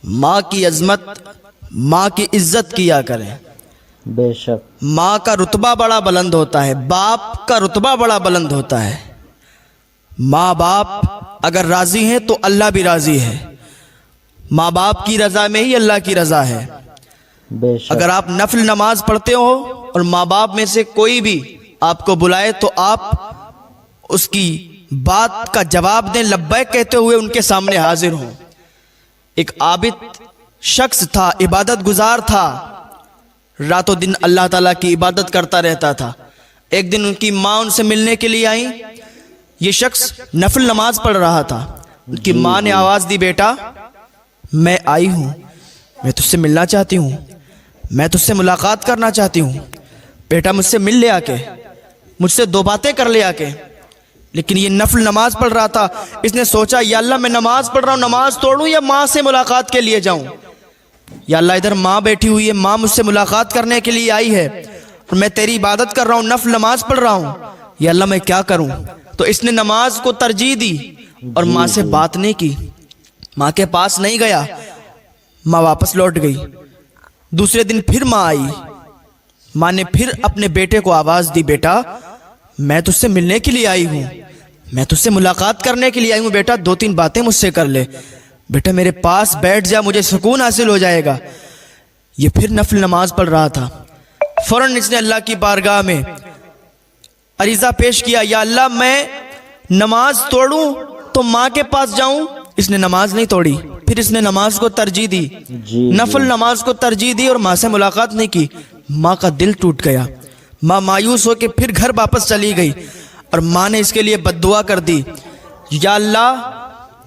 ماں کی عظمت، ماں کی عزت کیا کریں۔ بے شک ماں کا رتبہ بڑا بلند ہوتا ہے، باپ کا رتبہ بڑا بلند ہوتا ہے۔ ماں باپ اگر راضی ہیں تو اللہ بھی راضی ہے۔ ماں باپ کی رضا میں ہی اللہ کی رضا ہے۔ بے شک اگر آپ نفل نماز پڑھتے ہو اور ماں باپ میں سے کوئی بھی آپ کو بلائے تو آپ اس کی بات کا جواب دیں، لبیک کہتے ہوئے ان کے سامنے حاضر ہوں۔ ایک عابد شخص تھا، عبادت گزار تھا، رات و دن اللہ تعالیٰ کی عبادت کرتا رہتا تھا۔ ایک دن ان کی ماں ان سے ملنے کے لیے آئی۔ یہ شخص نفل نماز پڑھ رہا تھا۔ ان کی ماں نے آواز دی، بیٹا میں آئی ہوں، میں تجھ سے ملنا چاہتی ہوں، میں تجھ سے ملاقات کرنا چاہتی ہوں، بیٹا مجھ سے مل لے آ کے، مجھ سے دو باتیں کر لے آ کے۔ لیکن یہ نفل نماز پڑھ رہا تھا۔ اس نے سوچا یا اللہ میں نماز پڑھ رہا ہوں، نماز توڑوں یا ماں سے ملاقات کے لیے جاؤں؟ یا اللہ ادھر ماں بیٹھی ہوئی ہے، ماں مجھ سے ملاقات کرنے کے لیے آئی ہے اور میں تیری عبادت کر رہا ہوں، نفل نماز پڑھ رہا ہوں، یا اللہ میں کیا کروں؟ تو اس نے نماز کو ترجیح دی اور ماں سے بات نہیں کی، ماں کے پاس نہیں گیا۔ ماں واپس لوٹ گئی۔ دوسرے دن پھر ماں آئی۔ ماں نے پھر اپنے بیٹے کو آواز دی، بیٹا میں تجھ سے ملنے کے لیے آئی ہوں، میں تجھ سے ملاقات کرنے کے لیے آئی ہوں، بیٹا دو تین باتیں مجھ سے کر لے، بیٹا میرے پاس بیٹھ جا، مجھے سکون حاصل ہو جائے گا۔ یہ پھر نفل نماز پڑھ رہا تھا۔ فوراً اس نے اللہ کی بارگاہ میں عریضہ پیش کیا، یا اللہ میں نماز توڑوں تو ماں کے پاس جاؤں؟ اس نے نماز نہیں توڑی، پھر اس نے نماز کو ترجیح دی، نفل نماز کو ترجیح دی اور ماں سے ملاقات نہیں کی۔ ماں کا دل ٹوٹ گیا۔ ماں مایوس ہو کے پھر گھر واپس چلی گئی اور ماں نے اس کے لیے بد دعا کر دی، یا اللہ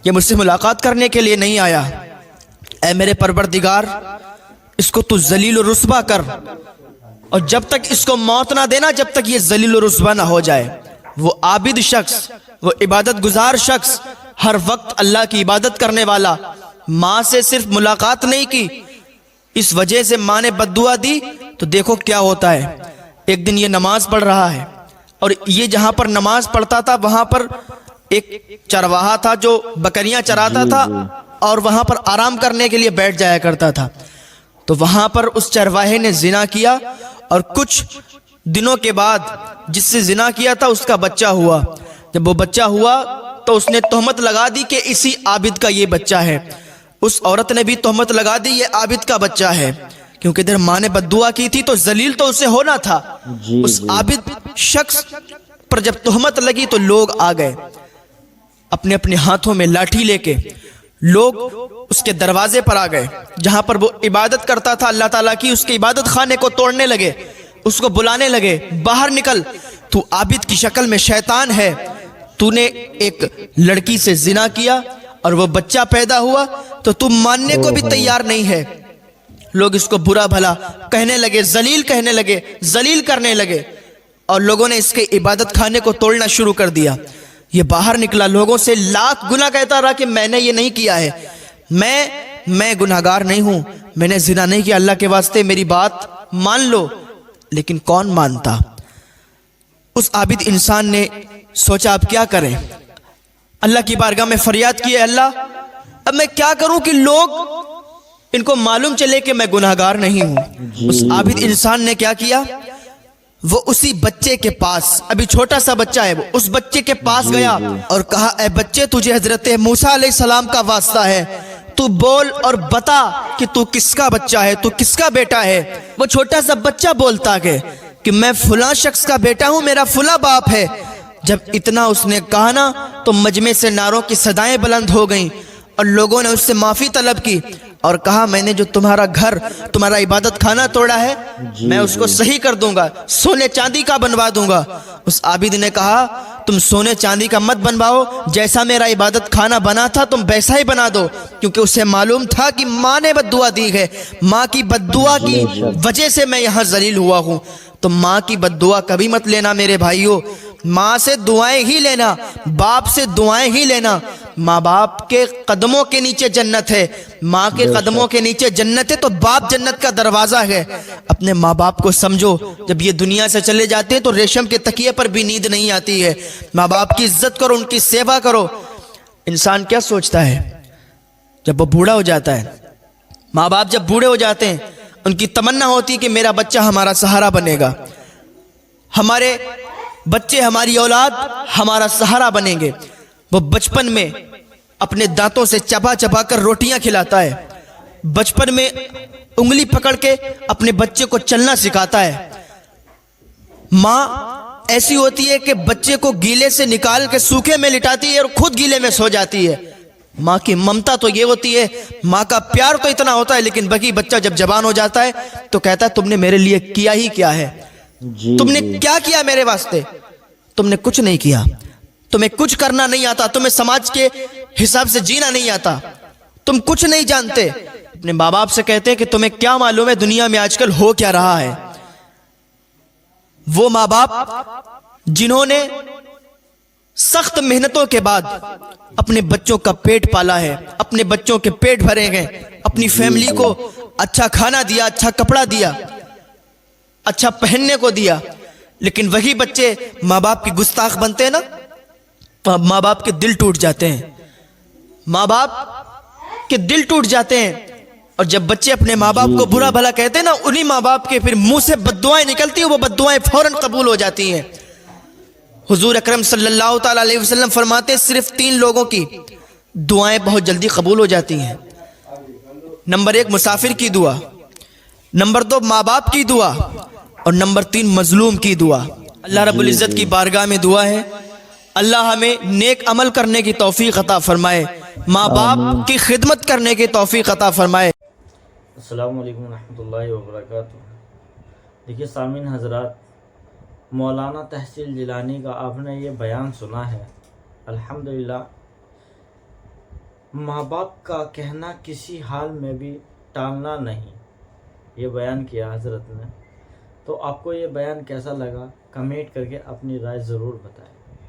یہ مجھ سے ملاقات کرنے کے لیے نہیں آیا، اے میرے پروردگار اس کو تو ذلیل و رسوا کر، اور جب تک اس کو موت نہ دینا جب تک یہ ذلیل و رسوا نہ ہو جائے۔ وہ عابد شخص، وہ عبادت گزار شخص، ہر وقت اللہ کی عبادت کرنے والا، ماں سے صرف ملاقات نہیں کی، اس وجہ سے ماں نے بد دعا دی تو دیکھو کیا ہوتا ہے۔ ایک دن یہ نماز پڑھ رہا ہے اور یہ جہاں پر نماز پڑھتا تھا وہاں پر ایک چرواہا تھا جو بکریاں چراتا تھا اور وہاں پر آرام کرنے کے لیے بیٹھ جایا کرتا تھا۔ تو وہاں پر اس چرواہے نے زنا کیا اور کچھ دنوں کے بعد جس سے زنا کیا تھا اس کا بچہ ہوا۔ جب وہ بچہ ہوا تو اس نے تہمت لگا دی کہ اسی عابد کا یہ بچہ ہے۔ اس عورت نے بھی تہمت لگا دی یہ عابد کا بچہ ہے، کیونکہ ادھر ماں نے بد دعا کی تھی تو ذلیل تو اسے ہونا تھا۔ اس عابد شخص پر جب تہمت لگی تو لوگ آ گئے اپنے اپنے ہاتھوں میں لاٹھی لے کے، لوگ اس کے دروازے پر آ گئے جہاں پر وہ عبادت کرتا تھا اللہ تعالیٰ کی، اس کے عبادت خانے کو توڑنے لگے، اس کو بلانے لگے، باہر نکل، تو عابد کی شکل میں شیطان ہے، تو نے ایک لڑکی سے زنا کیا اور وہ بچہ پیدا ہوا تو تم ماننے کو بھی تیار نہیں ہے۔ لوگ اس کو برا بھلا کہنے لگے، ذلیل کہنے لگے، ذلیل کرنے لگے، اور لوگوں نے اس کے عبادت خانے کو توڑنا شروع کر دیا۔ یہ باہر نکلا، لوگوں سے لاکھ گناہ کہتا رہا کہ میں نے یہ نہیں کیا ہے، میں گناہگار نہیں ہوں، میں نے زنا نہیں کیا، اللہ کے واسطے میری بات مان لو۔ لیکن کون مانتا؟ اس عابد انسان نے سوچا اب کیا کریں؟ اللہ کی بارگاہ میں فریاد کی، اللہ اب میں کیا کروں کہ لوگ ان کو معلوم چلے کہ میں گناہگار نہیں ہوں۔ اس عابد انسان نے کیا کیا؟ وہ اسی بچے کے پاس، ابھی چھوٹا سا بچہ ہے، وہ اس بچے کے پاس گیا اور کہا، اے بچے تجھے حضرت موسیٰ علیہ السلام کا واسطہ ہے، تو بول اور بتا کہ تو کس کا بچہ ہے، تو کس کا بیٹا ہے۔ وہ چھوٹا سا بچہ بولتا کہ میں فلاں شخص کا بیٹا ہوں، میرا فلاں باپ ہے۔ جب اتنا اس نے کہا نا تو مجمع سے نعروں کی صدائیں بلند ہو گئیں اور لوگوں نے اس سے معافی طلب کی اور کہا، میں نے جو تمہارا گھر، تمہارا عبادت خانہ توڑا ہے میں اس کو صحیح کر دوں گا، سونے چاندی کا بنوا دوں گا۔ اس عابد نے کہا، تم سونے چاندی کا مت بنواؤ، جیسا میرا عبادت خانہ بنا تھا تم ویسا ہی بنا دو، کیونکہ اسے معلوم تھا کہ ماں نے بد دعا دی ہے، ماں کی بد دعا کی وجہ سے میں یہاں ذلیل ہوا ہوں۔ تو ماں کی بد دعا کبھی مت لینا میرے بھائیوں، ماں سے دعائیں ہی لینا، باپ سے دعائیں ہی لینا۔ ماں باپ کے قدموں کے نیچے جنت ہے، ماں کے قدموں کے نیچے جنت ہے، تو باپ جنت کا دروازہ ہے۔ اپنے ماں باپ کو سمجھو، جب یہ دنیا سے چلے جاتے ہیں تو ریشم کے تکیے پر بھی نیند نہیں آتی ہے۔ ماں باپ کی عزت کرو، ان کی سیوا کرو۔ انسان کیا سوچتا ہے جب وہ بوڑھا ہو جاتا ہے؟ ماں باپ جب بوڑھے ہو جاتے ہیں ان کی تمنا ہوتی ہے کہ میرا بچہ ہمارا سہارا بنے گا، ہمارے بچے ہماری اولاد ہمارا سہارا بنیں گے۔ وہ بچپن میں اپنے دانتوں سے چبا چبا کر روٹیاں کھلاتا ہے، بچپن میں انگلی پکڑ کے اپنے بچے کو چلنا سکھاتا ہے۔ ماں ایسی ہوتی ہے کہ بچے کو گیلے سے نکال کے سوکھے میں لٹاتی ہے اور خود گیلے میں سو جاتی ہے۔ ماں کی ممتا تو یہ ہوتی ہے، ماں کا پیار تو اتنا ہوتا ہے، لیکن باقی بچہ جب جوان ہو جاتا ہے تو کہتا ہے تم نے میرے لیے کیا ہی کیا ہے، تم نے کیا کیا میرے واسطے؟ تم نے کچھ نہیں کیا، تمہیں کچھ کرنا نہیں آتا، تمہیں سماج کے حساب سے جینا نہیں آتا، تم کچھ نہیں جانتے۔ اپنے ماں باپ سے کہتے ہیں کہ تمہیں کیا معلوم ہے دنیا میں آج کل ہو کیا رہا ہے۔ وہ ماں باپ جنہوں نے سخت محنتوں کے بعد اپنے بچوں کا پیٹ پالا ہے، اپنے بچوں کے پیٹ بھرے گئے، اپنی فیملی کو اچھا کھانا دیا، اچھا کپڑا دیا، اچھا پہننے کو دیا، لیکن وہی بچے ماں باپ کی گستاخ بنتے ہیں نا، تو ماں باپ کے دل ٹوٹ جاتے ہیں، ماں باپ کے دل ٹوٹ جاتے ہیں۔ اور جب بچے اپنے ماں باپ کو برا بھلا کہتے ہیں نا، انہی ماں باپ کے پھر منہ سے بددعائیں نکلتی ہیں، وہ بددعائیں فوراً قبول ہو جاتی ہیں۔ حضور اکرم صلی اللہ تعالی علیہ وسلم فرماتے ہیں صرف 3 لوگوں کی دعائیں بہت جلدی قبول ہو جاتی ہیں۔ نمبر 1 مسافر کی دعا، نمبر 2 ماں باپ کی دعا، اور نمبر 3 مظلوم کی دعا۔ اللہ رب العزت کی بارگاہ میں دعا ہے اللہ ہمیں نیک عمل کرنے کی توفیق عطا فرمائے، ماں باپ کی خدمت کرنے کی توفیق عطا فرمائے۔ السلام علیکم ورحمۃ اللہ وبرکاتہ۔ دیکھیے سامعین حضرات، مولانا تحصیل جیلانی کا آپ نے یہ بیان سنا ہے، الحمدللہ ماں باپ کا کہنا کسی حال میں بھی ٹالنا نہیں، یہ بیان کیا حضرت نے۔ تو آپ کو یہ بیان کیسا لگا کمنٹ کر کے اپنی رائے ضرور بتائیں۔